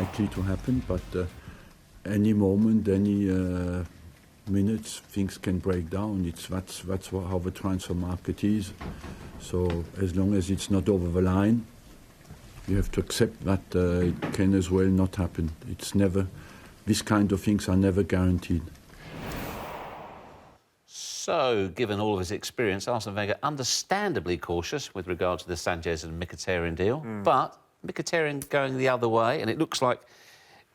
likely to happen, but any moment, any minutes, things can break down. That's how the transfer market is. So as long as it's not over the line, you have to accept that it can as well not happen. It's never, these kind of things are never guaranteed. So, given all of his experience, Arsene Wenger understandably cautious with regard to the Sanchez and Mkhitaryan deal. But Mkhitaryan going the other way, and it looks like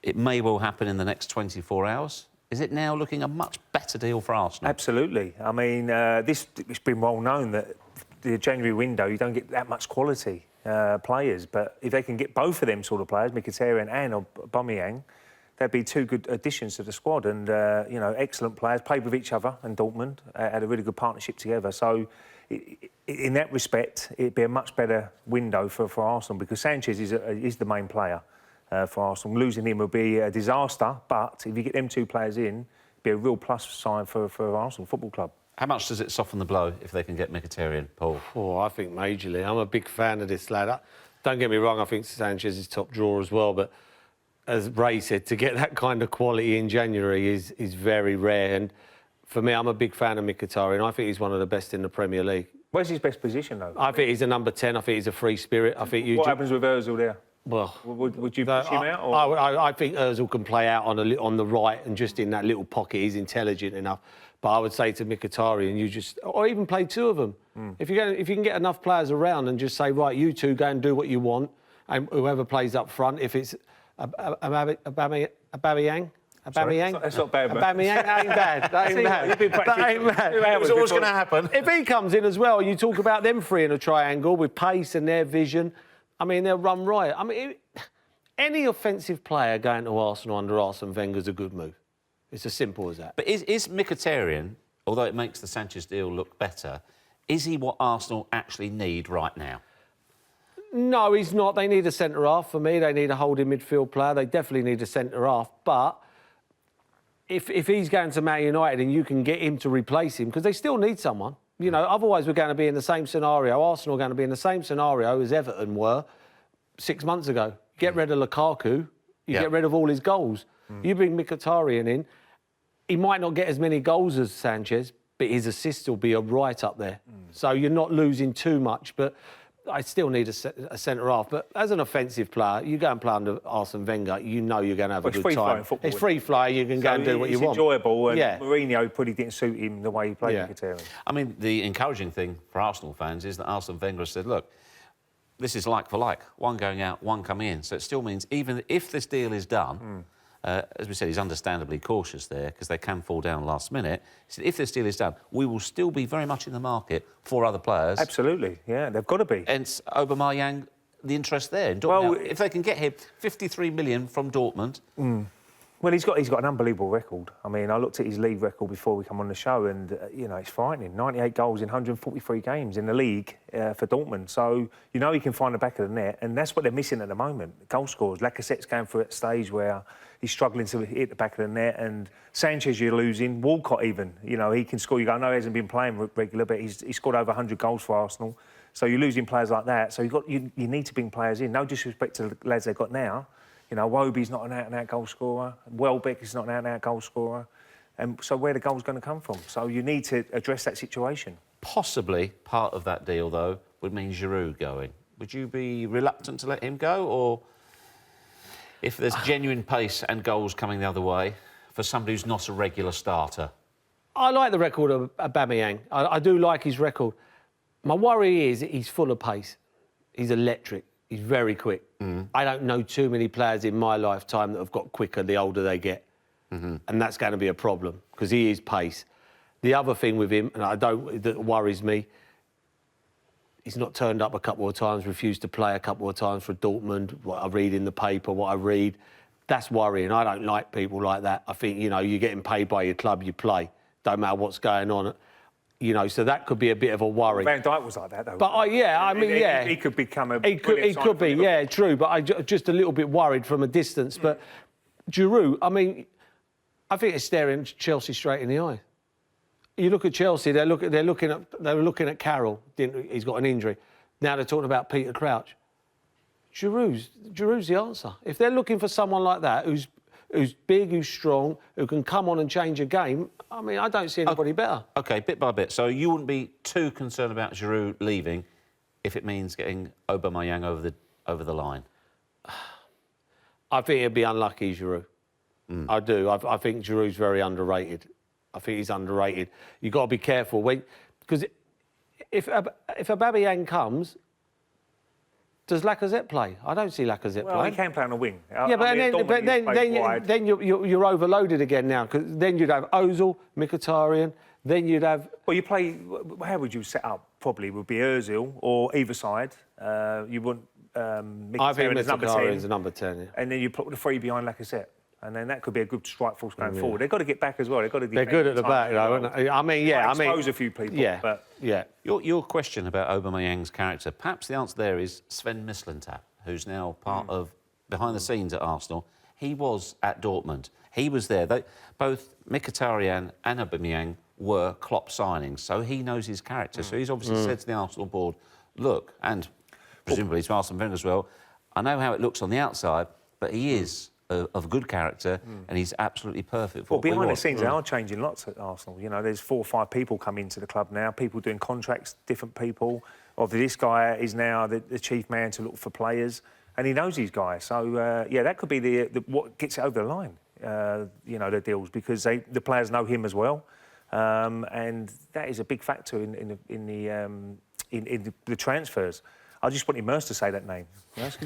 it may well happen in the next 24 hours. Is it now looking a much better deal for Arsenal? Absolutely. I mean, it's been well known that the January window, you don't get that much quality players. But if they can get both of them sort of players, Mkhitaryan and Aubameyang, that'd be two good additions to the squad. And, you know, excellent players, played with each other in Dortmund, had a really good partnership together. So, in that respect, it'd be a much better window for Arsenal, because Sanchez is the main player for Arsenal. Losing him would be a disaster, but if you get them two players in, it'd be a real plus sign for Arsenal Football Club. How much does it soften the blow if they can get Mkhitaryan, Paul? Oh, I think majorly. I'm a big fan of this lad. Don't get me wrong, I think Sanchez is top drawer as well, but as Ray said, to get that kind of quality in January is very rare. And for me, I'm a big fan of Mkhitaryan. I think he's one of the best in the Premier League. Where's his best position, though? I think he's a number 10. I think he's a free spirit. I think What happens with Ozil there? Well, would you push him out? Or? I think Ozil can play out on the right and just in that little pocket. He's intelligent enough. But I would say to Mkhitaryan, or even play two of them. If you can get enough players around and just say, right, you two go and do what you want, and whoever plays up front, if it's Aubameyang. That's not bad, man. Aubameyang, that ain't bad. That ain't bad. That ain't bad. It was always going to happen. If he comes in as well, you talk about them three in a triangle with pace and their vision. I mean, they'll run riot. I mean, any offensive player going to Arsenal under Arsene Wenger is a good move. It's as simple as that. But is Mkhitaryan, although it makes the Sanchez deal look better, is he what Arsenal actually need right now? No, he's not. They need a centre-half for me. They need a holding midfield player. They definitely need a centre-half. But if he's going to Man United and you can get him to replace him, because they still need someone. You know, otherwise we're going to be in the same scenario. Arsenal are going to be in the same scenario as Everton were 6 months ago. Get rid of Lukaku, you get rid of all his goals. You bring Mkhitaryan in, he might not get as many goals as Sanchez, but his assists will be right up there. So you're not losing too much, but I still need a centre-half. But as an offensive player, you go and play under Arsene Wenger, you know you're going to have a good time. It's free-flowing, you can go and do what you want. It's enjoyable, and Mourinho probably didn't suit him the way he played Mkhitaryan. I mean, the encouraging thing for Arsenal fans is that Arsene Wenger said, look, this is like for like, one going out, one coming in. So it still means even if this deal is done, as we said, he's understandably cautious there because they can fall down last minute. He said, if this deal is done, we will still be very much in the market for other players. Absolutely, yeah, they've got to be. Hence, Aubameyang, the interest there. Well, now, if they can get him 53 million from Dortmund... Well, he's got an unbelievable record. I mean, I looked at his league record before we come on the show and, you know, it's frightening. 98 goals in 143 games in the league for Dortmund. So, you know he can find the back of the net, and that's what they're missing at the moment. Goal scorers. Lacazette's going through that stage where he's struggling to hit the back of the net, and Sanchez you're losing. Walcott even, you know, he can score. You go, I know he hasn't been playing regular, but he's scored over 100 goals for Arsenal. So you're losing players like that. So you need to bring players in. No disrespect to the lads they've got now. You know, Wobie's not an out-and-out goal scorer. Welbeck is not an out-and-out goal scorer. And so where the goal's going to come from? So you need to address that situation. Possibly part of that deal, though, would mean Giroud going. Would you be reluctant to let him go? Or if there's genuine pace and goals coming the other way for somebody who's not a regular starter? I like the record of Aubameyang. I do like his record. My worry is he's full of pace. He's electric. He's very quick. I don't know too many players in my lifetime that have got quicker the older they get. And that's going to be a problem, because he is pace. The other thing with him, and that worries me, he's not turned up a couple of times, refused to play a couple of times for Dortmund. What I read in the paper, what I read, that's worrying. I don't like people like that. I think, you know, you're getting paid by your club, you play. Don't matter what's going on. You know, so that could be a bit of a worry. Van Dijk was like that, though. But he could become a. He could be, yeah, true. But I'm just a little bit worried from a distance. But Giroud, I mean, I think it's staring Chelsea straight in the eye. You look at Chelsea; they were looking at Carroll. He's got an injury. Now they're talking about Peter Crouch. Giroud's the answer. If they're looking for someone like that who's big, who's strong, who can come on and change a game, I mean, I don't see anybody better. OK, bit by bit. So you wouldn't be too concerned about Giroud leaving if it means getting Aubameyang over the line? I think it'd be unlucky, Giroud. I do. I think Giroud's very underrated. I think he's underrated. You've got to be careful. Because if Aubameyang comes, does Lacazette play? I don't see Lacazette play. Well, he can play on the wing. Yeah, then you're overloaded again now, because then you'd have Ozil, Mkhitaryan, then you'd have... Well, you play... How would you set up? Probably would be Ozil or either side. You want Mkhitaryan as number 10. Is number 10, yeah. And then you put the three behind Lacazette. And then that could be a good strike force going forward. They've got to get back as well. They've got to They're good at the back, though, aren't they? I mean, yeah. Expose a few people. Yeah, but yeah. Your question about Aubameyang's character, perhaps the answer there is Sven Mislintat, who's now part of behind the scenes at Arsenal. He was at Dortmund. He was there. Both Mkhitaryan and Aubameyang were Klopp signings, so he knows his character. So he's obviously said to the Arsenal board, look, and presumably to Arsene Wenger as well, I know how it looks on the outside, but he is of good character, and he's absolutely perfect for what we want. Behind the scenes, they are changing lots at Arsenal. You know, there's 4 or 5 people come into the club now, people doing contracts, different people. Obviously, this guy is now the chief man to look for players, and he knows these guys. So, yeah, that could be the what gets it over the line, you know, the deals, because the players know him as well. And that is a big factor in the transfers. I just wanted Merson to say that name. If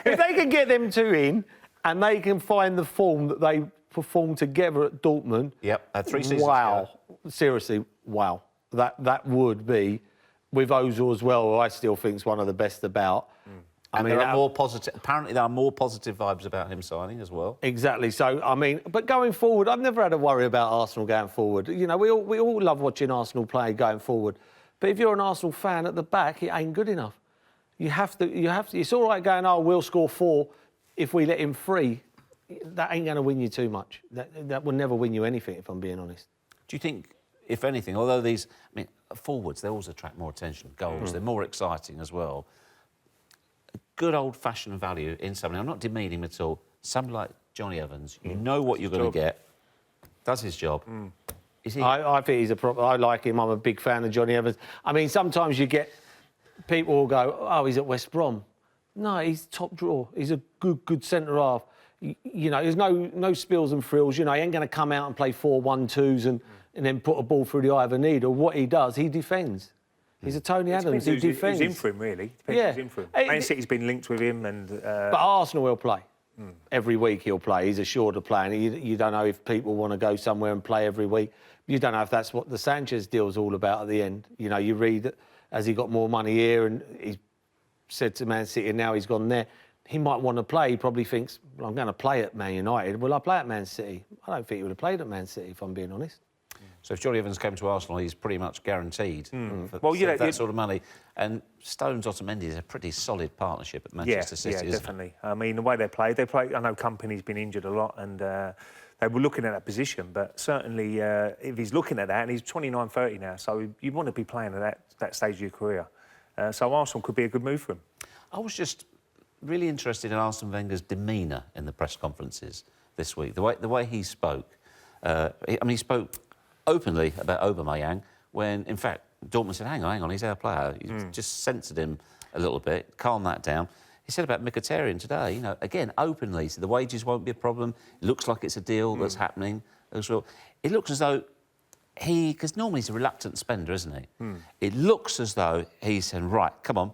they can get them two in, and they can find the form that they performed together at Dortmund. Yep, 3 seasons. Wow, seriously, wow. That would be, with Ozil as well, who I still think is one of the best about. I mean, there are more positive. Apparently, there are more positive vibes about him signing as well. Exactly. So, I mean, but going forward, I've never had a worry about Arsenal going forward. You know, we all love watching Arsenal play going forward. But if you're an Arsenal fan at the back, it ain't good enough. You have to. It's all right going, oh, we'll score 4 if we let him free. That ain't going to win you too much. That will never win you anything, if I'm being honest. Do you think, if anything, although these, I mean, forwards, they always attract more attention, goals, they're more exciting as well. A good old-fashioned value in somebody, I'm not demeaning him at all, somebody like Johnny Evans, you know what you're going to get, does his job. Is he... I think he's a proper... I like him. I'm a big fan of Johnny Evans. I mean, sometimes you get... People will go, oh, he's at West Brom. No, he's top drawer. He's a good centre-half. You know, there's no spills and frills. You know, he ain't going to come out and play 4-1-2s and then put a ball through the eye of a needle. What he does, he defends. He's a Tony Adams. He defends. He's in for him, really. Depends who's in for him. Man City's been linked with him, and but Arsenal will play. Every week he'll play. He's assured of playing. You don't know if people want to go somewhere and play every week. You don't know if that's what the Sanchez deal's all about at the end. You know, you read that as he got more money here and he said to Man City, and now he's gone there. He might want to play. He probably thinks, well, I'm going to play at Man United. Will I play at Man City? I don't think he would have played at Man City, if I'm being honest. So if Johnny Evans came to Arsenal, he's pretty much guaranteed for that sort of money. And Stones-Otamendi is a pretty solid partnership at Manchester City, isn't it? Yeah, definitely. I mean, the way they play, I know Company's been injured a lot, and they were looking at that position. But certainly, if he's looking at that, and he's 29, 30 now, so you want to be playing at that stage of your career. So Arsenal could be a good move for him. I was just really interested in Arsene Wenger's demeanour in the press conferences this week. The way he spoke. He spoke openly about Aubameyang when, in fact, Dortmund said, hang on, he's our player. He just censored him a little bit, calmed that down. He said about Mkhitaryan today, you know, again, openly, so the wages won't be a problem. It looks like it's a deal that's happening as well. It looks as though because normally he's a reluctant spender, isn't he? It looks as though he's saying, right, come on,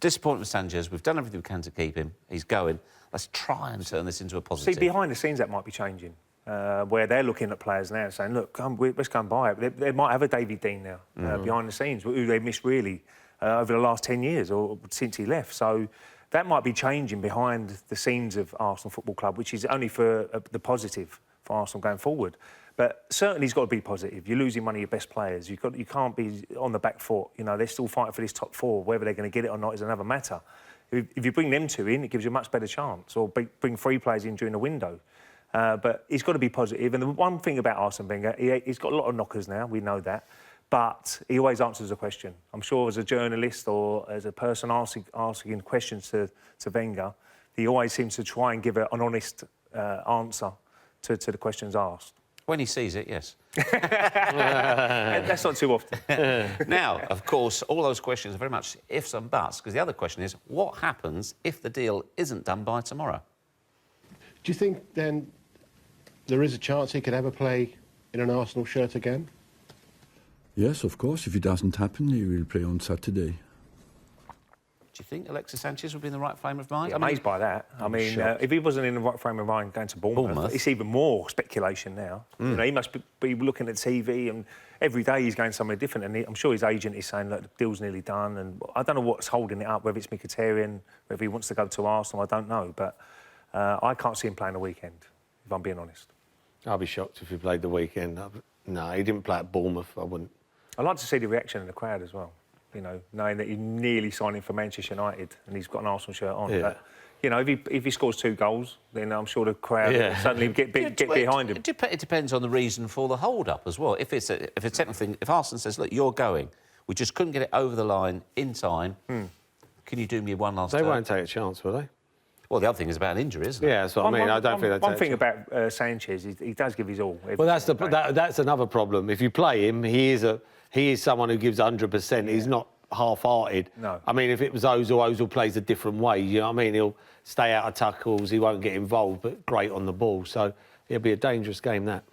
disappointed with Sanchez, we've done everything we can to keep him, he's going, let's try and turn this into a positive. See, behind the scenes that might be changing. Where they're looking at players now and saying, look, let's go and buy it. They might have a David Dean now behind the scenes, who they missed really over the last 10 years or since he left. So that might be changing behind the scenes of Arsenal Football Club, which is only for the positive for Arsenal going forward. But certainly he's got to be positive. You're losing one of your best players. You can't be on the back foot. You know, they're still fighting for this top 4. Whether they're going to get it or not is another matter. If you bring them 2 in, it gives you a much better chance. Or bring 3 players in during the window. But he's got to be positive. And the one thing about Arsene Wenger, he's got a lot of knockers now, we know that. but he always answers a question. I'm sure as a journalist or as a person asking questions to Wenger, he always seems to try and give an honest answer to the questions asked. When he sees it, yes. That's not too often. Now, of course, all those questions are very much ifs and buts, because the other question is, what happens if the deal isn't done by tomorrow? Do you think, then, there is a chance he could ever play in an Arsenal shirt again? Yes, of course. If it doesn't happen, he will play on Saturday. Do you think Alexis Sanchez would be in the right frame of mind? I'm amazed by that. I mean, if he wasn't in the right frame of mind going to Bournemouth, it's even more speculation now. You know, he must be looking at TV, and every day he's going somewhere different. And I'm sure his agent is saying, look, the deal's nearly done. And I don't know what's holding it up, whether it's Mkhitaryan, whether he wants to go to Arsenal, I don't know. But I can't see him playing the weekend, if I'm being honest. I'll be shocked if he played the weekend. No, he didn't play at Bournemouth. I wouldn't. I'd like to see the reaction in the crowd as well. You know, knowing that he's nearly signing for Manchester United and he's got an Arsenal shirt on. Yeah. But, you know, if he scores 2 goals, then I'm sure the crowd will suddenly get behind him. It depends on the reason for the hold-up as well. If Arsene says, look, you're going, we just couldn't get it over the line in time, can you do me one last They won't take a chance, will they? Well, the other thing is about injury, isn't it? Yeah, that's what I mean. I don't think One thing about Sanchez, he does give his all. Well, that's another problem. If you play him, he is someone who gives 100%. He's not half-hearted. No. I mean, if it was Ozil plays a different way. You know what I mean? He'll stay out of tackles. He won't get involved, but great on the ball. So it'll be a dangerous game, that.